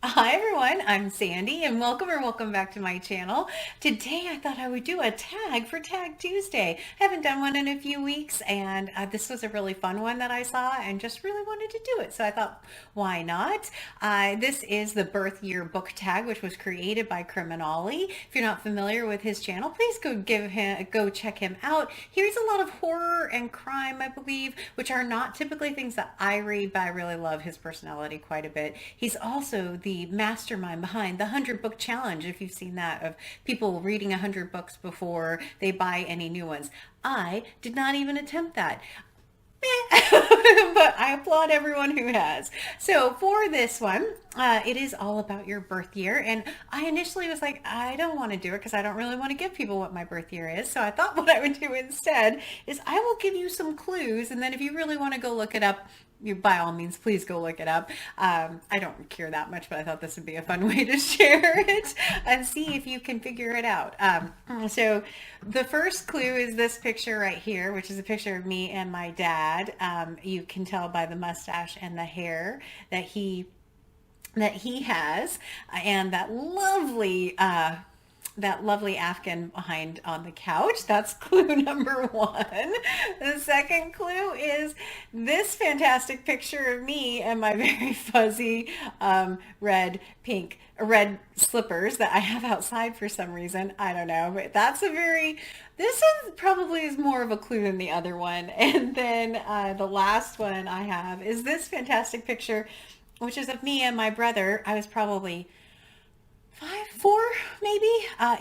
Hi everyone, I'm Sandy and welcome back to my channel. Today I thought I would do a tag for Tag Tuesday. I haven't done one in a few weeks and this was a really fun one that I saw and just really wanted to do it. So I thought, why not? This is the birth year book tag, which was created by CriminOlly. If you're not familiar with his channel, please go check him out. He reads a lot of horror and crime, I believe, which are not typically things that I read, but I really love his personality quite a bit. He's also the mastermind behind the 100 book challenge, if you've seen that, of people reading 100 books before they buy any new ones. I did not even attempt that. But I applaud everyone who has. So for this one, it is all about your birth year. And I initially was like, I don't want to do it because I don't really want to give people what my birth year is. So I thought what I would do instead is I will give you some clues. And then if you really want to go look it up, you by all means, please go look it up. I don't care that much, but I thought this would be a fun way to share it and see if you can figure it out. So the first clue is this picture right here, which is a picture of me and my dad. You can tell by the mustache and the hair that he has, and that lovely Afghan behind on the couch. That's clue number one. The second clue is this fantastic picture of me and my very fuzzy red slippers that I have outside for some reason. I don't know, but this one probably is more of a clue than the other one. And then the last one I have is this fantastic picture, which is of me and my brother. I was probably 4 maybe,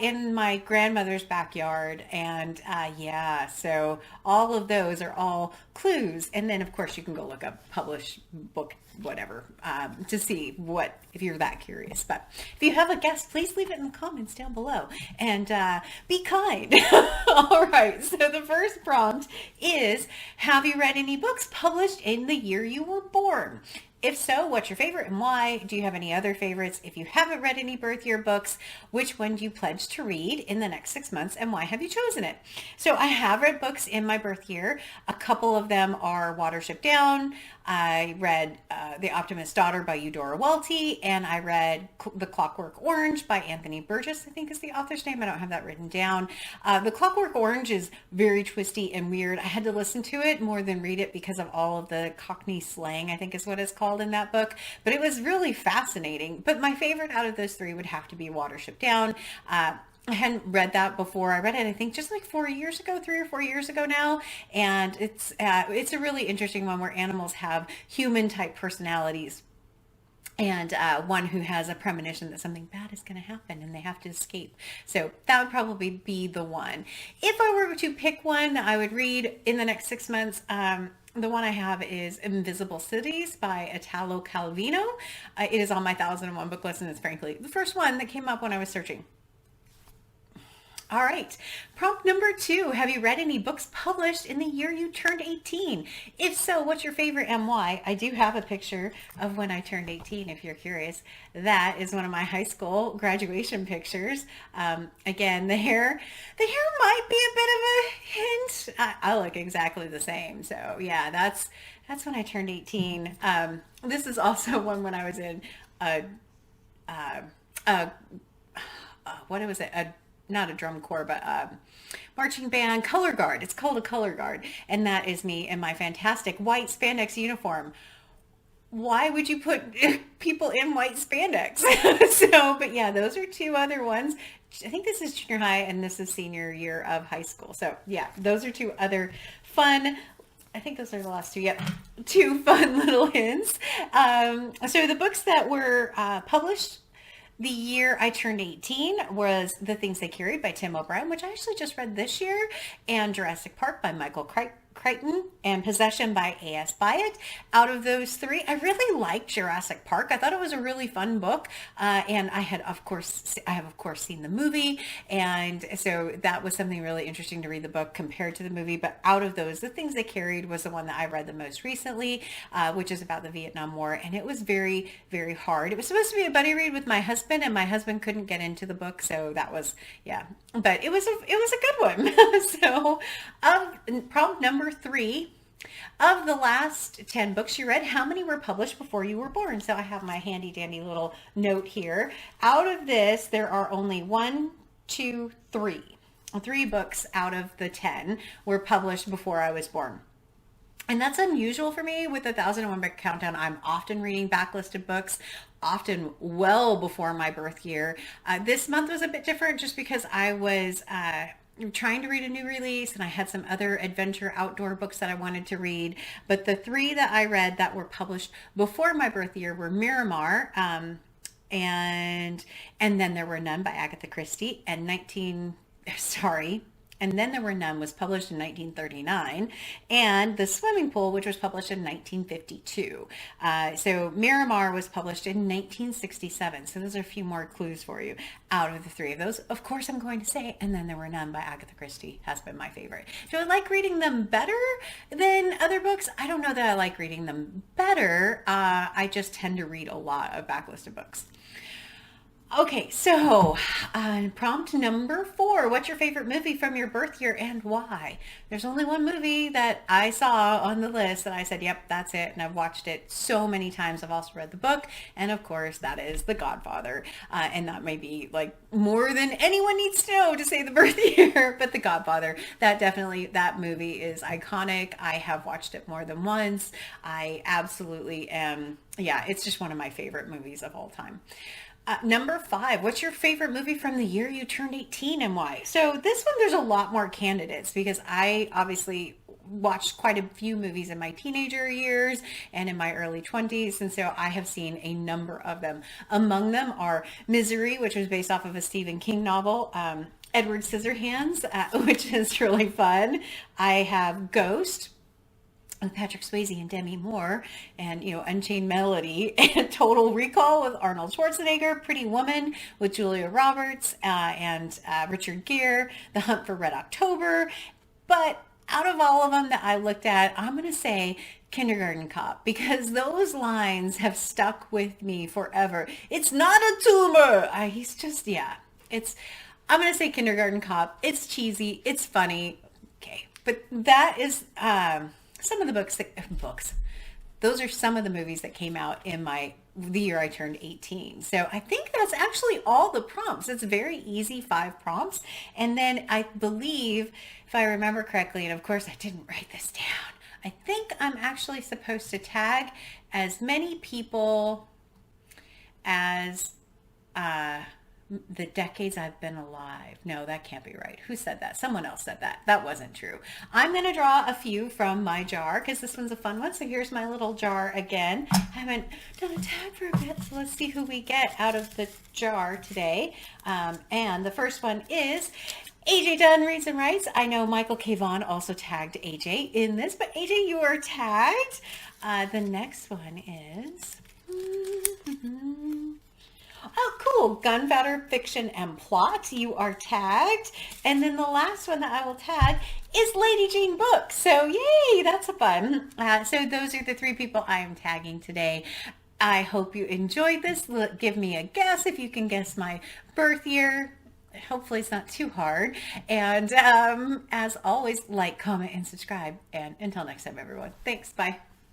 in my grandmother's backyard. And yeah, so all of those are all clues. And then of course you can go look up published book, whatever, to see what, if you're that curious. But if you have a guess, please leave it in the comments down below and be kind. All right, so the first prompt is, have you read any books published in the year you were born? If so, what's your favorite and why? Do you have any other favorites? If you haven't read any birth year books, which one do you pledge to read in the next 6 months and why have you chosen it? So I have read books in my birth year. A couple of them are Watership Down. I read The Optimist's Daughter by Eudora Welty, and I read The Clockwork Orange by Anthony Burgess, I think is the author's name. I don't have that written down. The Clockwork Orange is very twisty and weird. I had to listen to it more than read it because of all of the Cockney slang, I think is what it's called in that book. But it was really fascinating. But my favorite out of those three would have to be Watership Down. I hadn't read that before. I read it, I think, just like 4 years ago, 3 or 4 years ago now. And it's a really interesting one where animals have human type personalities. And one who has a premonition that something bad is going to happen and they have to escape. So that would probably be the one. If I were to pick one that I would read in the next 6 months, the one I have is Invisible Cities by Italo Calvino. It is on my 1001 book list, and it's frankly the first one that came up when I was searching. All right. Prompt number 2. Have you read any books published in the year you turned 18? If so, what's your favorite and why? I do have a picture of when I turned 18, if you're curious. That is one of my high school graduation pictures. Again, the hair might be a bit of a hint. I look exactly the same. So yeah, that's when I turned 18. This is also one when I was in what was it? Not a drum corps, but marching band, color guard. It's called a color guard. And that is me in my fantastic white spandex uniform. Why would you put people in white spandex? But yeah, those are two other ones. I think this is junior high and this is senior year of high school. So yeah, those are two other fun, I think those are the last two. Yep. Two fun little hints. So the books that were published the year I turned 18 was The Things They Carried by Tim O'Brien, which I actually just read this year, and Jurassic Park by Michael Crichton, and Possession by A.S. Byatt. Out of those three, I really liked Jurassic Park. I thought it was a really fun book, and I have of course seen the movie, and so that was something really interesting to read the book compared to the movie. But out of those, The Things They Carried was the one that I read the most recently, which is about the Vietnam War, and it was very, very hard. It was supposed to be a buddy read with my husband, and my husband couldn't get into the book, so that was, yeah. But it was a good one. So prompt number 3 Of the last 10 books you read, how many were published before you were born? So I have my handy dandy little note here. Out of this, there are only one, two, three. Three books out of the 10 were published before I was born. And that's unusual for me with the 1001 Book Countdown. I'm often reading backlisted books, often well before my birth year. This month was a bit different just because I was trying to read a new release and I had some other adventure outdoor books that I wanted to read. But the three that I read that were published before my birth year were Miramar, and then there were none by Agatha Christie, and and then there were none was published in 1939, and The Swimming Pool, which was published in 1952. So Miramar was published in 1967. So those are a few more clues for you. Out of the three of those, of course, I'm going to say, and then there were none by Agatha Christie has been my favorite. Do I like reading them better than other books? I don't know that I like reading them better. I just tend to read a lot of backlisted books. Okay, so prompt number 4. What's your favorite movie from your birth year and why? There's only one movie that I saw on the list that I said, yep, that's it. And I've watched it so many times. I've also read the book. And of course, that is The Godfather. And that may be like more than anyone needs to know to say the birth year. But The Godfather, that movie is iconic. I have watched it more than once. I absolutely am. Yeah, it's just one of my favorite movies of all time. Number 5, what's your favorite movie from the year you turned 18 and why? So this one, there's a lot more candidates because I obviously watched quite a few movies in my teenager years and in my early 20s. And so I have seen a number of them. Among them are Misery, which was based off of a Stephen King novel. Edward Scissorhands, which is really fun. I have Ghost with Patrick Swayze and Demi Moore, and Unchained Melody, and Total Recall with Arnold Schwarzenegger, Pretty Woman with Julia Roberts and Richard Gere, The Hunt for Red October. But out of all of them that I looked at, I'm going to say Kindergarten Cop, because those lines have stuck with me forever. It's not a tumor. He's just, yeah. I'm going to say Kindergarten Cop. It's cheesy. It's funny. Okay. But that is some of the books. Those are some of the movies that came out in the year I turned 18. So I think that's actually all the prompts. It's very easy, 5 prompts. And then I believe, if I remember correctly, and of course I didn't write this down, I think I'm actually supposed to tag as many people as the decades I've been alive. No, that can't be right. Who said that? Someone else said that. That wasn't true. I'm going to draw a few from my jar because this one's a fun one. So here's my little jar again. I haven't done a tag for a bit, so let's see who we get out of the jar today. And the first one is AJ Dunn Reads and Writes. I know Michael K. Vaughn also tagged AJ in this, but AJ, you are tagged. The next one is... Oh, cool. Gunpowder Fiction and Plot. You are tagged. And then the last one that I will tag is Lady Jean Book. So yay, that's a fun. So those are the 3 people I am tagging today. I hope you enjoyed this. Give me a guess if you can guess my birth year. Hopefully it's not too hard. And as always, like, comment, and subscribe. And until next time, everyone. Thanks. Bye.